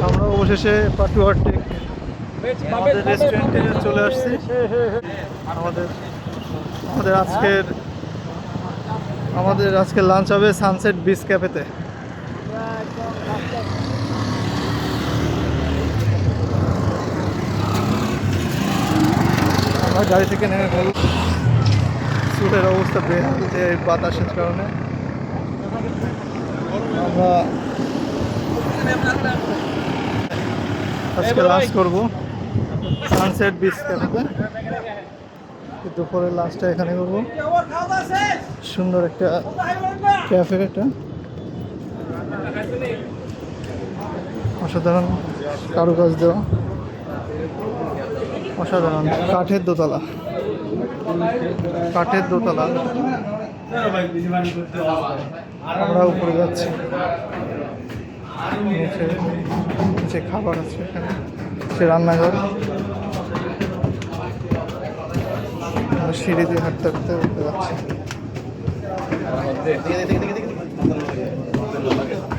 আমরা অবশেষে পাটুয়ার টেক আমাদের রেস্টুরেন্টে চলে আসছি। আমাদের আমাদের আজকের লাঞ্চ হবে সানসেট বিচ ক্যাফেতে। আমরা গাড়ি থেকে নেমে পড়ব। চুলের অবস্থা বেহাল যে বাতাসের কারণে। আমরা আজকে লাঞ্চ করবো সানসেট বিচ ক্যাফেতে। দুপুরের লাঞ্চটা এখানে করবো। সুন্দর একটা ক্যাফে, এটা অসাধারণ কারুকাজ দেওয়া, অসাধারণ কাঠের দোতলা। আমরা উপরে যাচ্ছি, নিচে খাবার আছে, এখানে সে রান্নাঘর। সিঁড়ি দিয়ে হাঁটতে হাঁটতে উঠতে যাচ্ছি।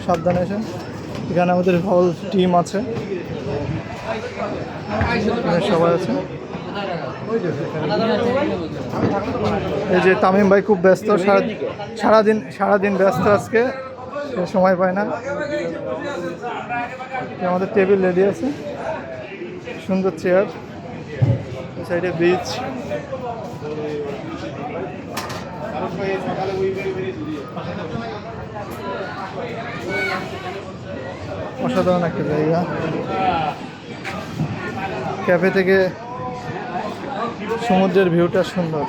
সাবধানে এসে, এখানে আমাদের হল টিম আছে, সবাই আছে। এই যে তামিম ভাই খুব ব্যস্ত, সারাদিন ব্যস্ত আজকে, সময় পায় না। আমাদের টেবিল রেডি আছে, সুন্দর চেয়ার, সাইডে বিচ। অসাধারণ একটা জায়গা। ক্যাফে থেকে সমুদ্রের ভিউটা সুন্দর।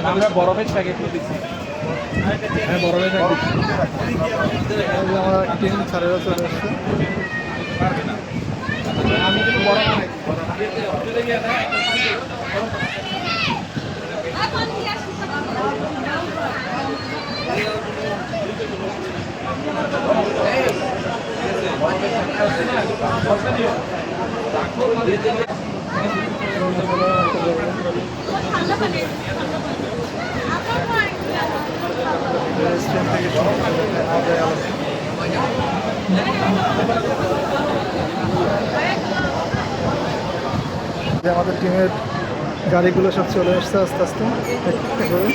আমরা বরফের প্যাকেট দিচ্ছি। হ্যাঁ, বরফের প্যাকেট আমরা টিম স্যারেরা চলে আসছে। আমি কিন্তু বরফ নাই। আমাদের টিমের গাড়িগুলো সব চলে আসছে আস্তে আস্তে করে।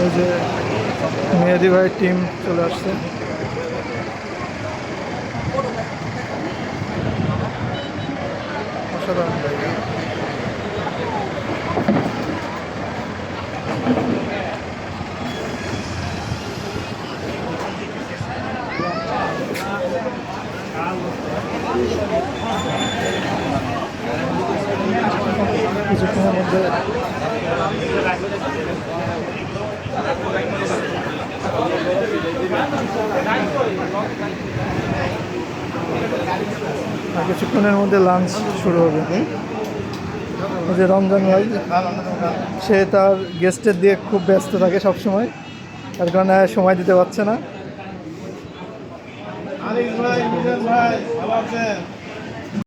ওই যে মেহেদি ভাইয়ের টিম চলে আসছে। অসাধারণ জায়গা। কিছুক্ষণের মধ্যে লাঞ্চ শুরু হবে। ওই যে রমজান ভাই, সে তার গেস্টের দিয়ে খুব ব্যস্ত থাকে সবসময়, তার কারণে সময় দিতে পারছে না।